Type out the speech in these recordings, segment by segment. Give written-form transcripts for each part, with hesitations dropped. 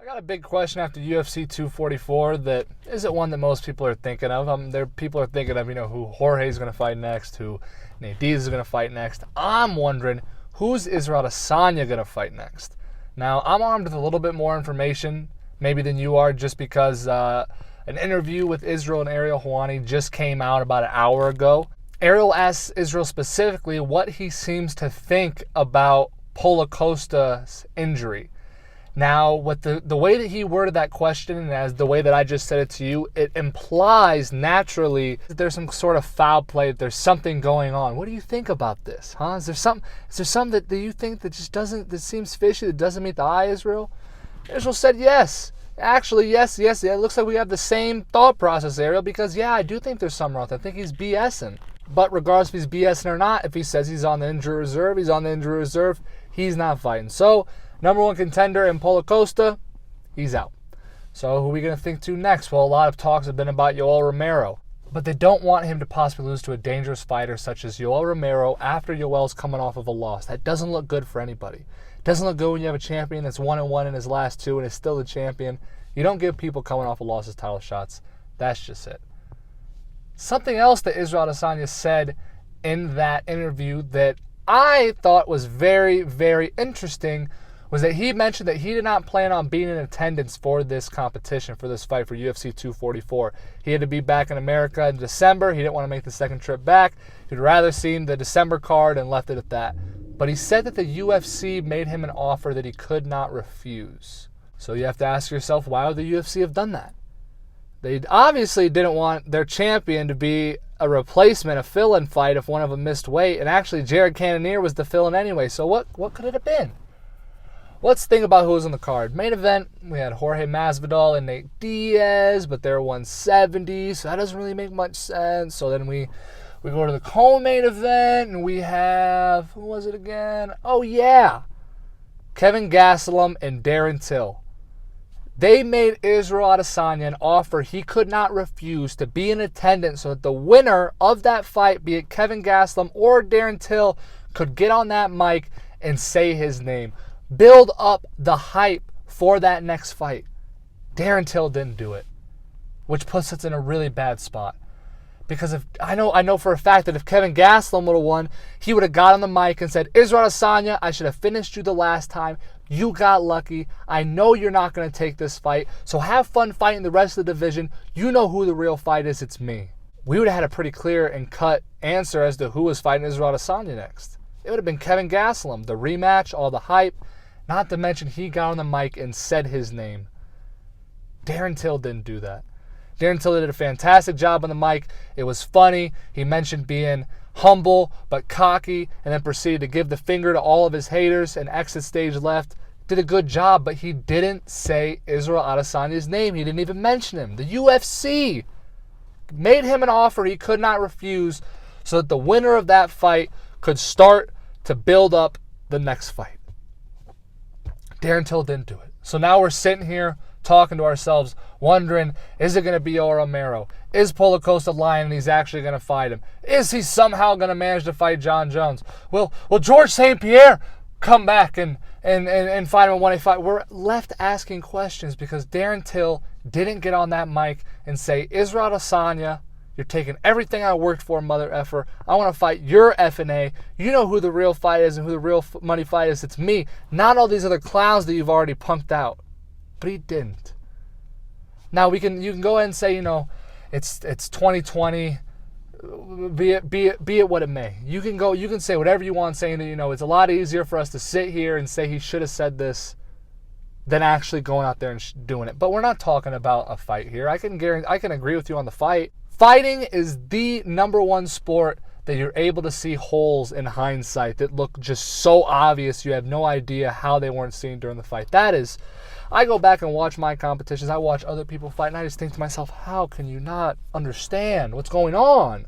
got a big question after UFC 244 that isn't one that most people are thinking of. People are thinking of, who Jorge's going to fight next, who Nate Diaz is going to fight next. I'm wondering, who's Isreal Adesanya going to fight next? Now, I'm armed with a little bit more information, maybe than you are, just because an interview with Isreal and Ariel Helwani just came out about an hour ago. Ariel asked Isreal specifically what he seems to think about Paulo Costa's injury. Now, with the way that he worded that question, and as the way that I just said it to you, it implies naturally that there's some sort of foul play, that there's something going on. What do you think about this, huh? Is there something that you think that just doesn't, that seems fishy, that doesn't meet the eye, Isreal? Isreal said yes. Actually, yes. It looks like we have the same thought process, Ariel, because, yeah, I do think there's something wrong. I think he's BSing. But regardless if he's BSing or not, if he says he's on the injury reserve, he's on the injury reserve. He's not fighting. So, number one contender in Paulo Costa, he's out. So who are we going to think to next? Well, a lot of talks have been about Yoel Romero. But they don't want him to possibly lose to a dangerous fighter such as Yoel Romero after Yoel's coming off of a loss. That doesn't look good for anybody. It doesn't look good when you have a champion that's 1-1 in his last two and is still the champion. You don't give people coming off of losses title shots. That's just it. Something else that Isreal Adesanya said in that interview that I thought was very, very interesting was that he mentioned that he did not plan on being in attendance for this competition, for this fight, for UFC 244. He had to be back in America in December. He didn't want to make the second trip back. He'd rather seen the December card and left it at that. But he said that the UFC made him an offer that he could not refuse. So you have to ask yourself, why would the UFC have done that? They obviously didn't want their champion to be a replacement, a fill-in fight if one of them missed weight. And actually, Jared Cannonier was the fill-in anyway. So what could it have been? Let's think about who was on the card. Main event, we had Jorge Masvidal and Nate Diaz, but they're 170, so that doesn't really make much sense. So then we go to the co-main event, and we have, who was it again? Oh, yeah. Kelvin Gastelum and Darren Till. They made Isreal Adesanya an offer he could not refuse to be in attendance so that the winner of that fight, be it Kelvin Gastelum or Darren Till, could get on that mic and say his name. Build up the hype for that next fight. Darren Till didn't do it, which puts us in a really bad spot. Because if I know for a fact that if Kelvin Gastelum would have won, he would have got on the mic and said, Isreal Adesanya, I should have finished you the last time. You got lucky. I know you're not going to take this fight, so have fun fighting the rest of the division. You know who the real fight is. It's me. We would have had a pretty clear and cut answer as to who was fighting Isreal Adesanya next. It would have been Kelvin Gastelum. The rematch, all the hype. Not to mention he got on the mic and said his name. Darren Till didn't do that. Darren Till did a fantastic job on the mic. It was funny. He mentioned being humble but cocky and then proceeded to give the finger to all of his haters and exit stage left. Did a good job, but he didn't say Isreal Adesanya's name. He didn't even mention him. The UFC made him an offer he could not refuse so that the winner of that fight could start to build up the next fight. Darren Till didn't do it. So now we're sitting here talking to ourselves, wondering, is it going to be Yoel Romero? Is Paulo Costa lying and he's actually going to fight him? Is he somehow going to manage to fight John Jones? Will George St. Pierre come back and fight him in 185? We're left asking questions because Darren Till didn't get on that mic and say, Isreal Adesanya, you're taking everything I worked for, mother effer. I want to fight your F&A. You know who the real fight is and who the real money fight is. It's me, not all these other clowns that you've already punked out. But he didn't. Now you can go ahead and say, it's 2020. Be it what it may. You can say whatever you want, saying that it's a lot easier for us to sit here and say he should have said this than actually going out there and doing it. But we're not talking about a fight here. I can agree with you on the fight. Fighting is the number one sport that you're able to see holes in hindsight that look just so obvious you have no idea how they weren't seen during the fight. That is, I go back and watch my competitions. I watch other people fight, and I just think to myself, how can you not understand what's going on?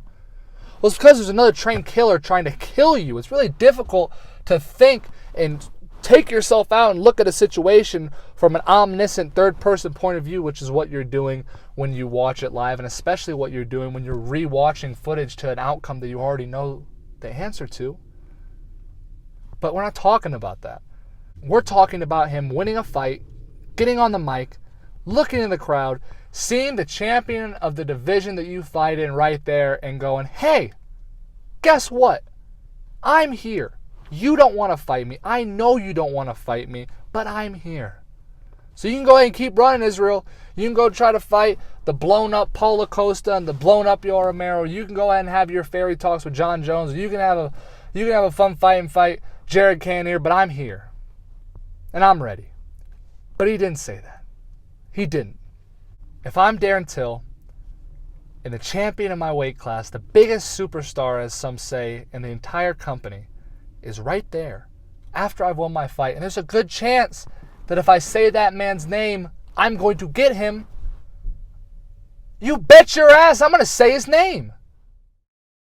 Well, it's because there's another trained killer trying to kill you. It's really difficult to think and take yourself out and look at a situation from an omniscient third-person point of view, which is what you're doing when you watch it live, and especially what you're doing when you're re-watching footage to an outcome that you already know the answer to. But we're not talking about that. We're talking about him winning a fight, getting on the mic, looking in the crowd, seeing the champion of the division that you fight in right there and going, hey, guess what? I'm here. You don't want to fight me. I know you don't want to fight me, but I'm here. So you can go ahead and keep running, Isreal. You can go try to fight the blown-up Paulo Costa and the blown-up Yoel Romero. You can go ahead and have your fairy talks with John Jones. You can have a fun fight Jared Cannonier, but I'm here. And I'm ready. But he didn't say that. He didn't. If I'm Darren Till, and the champion of my weight class, the biggest superstar, as some say, in the entire company, is right there after I've won my fight, and there's a good chance that if I say that man's name, I'm going to get him, you bet your ass I'm going to say his name.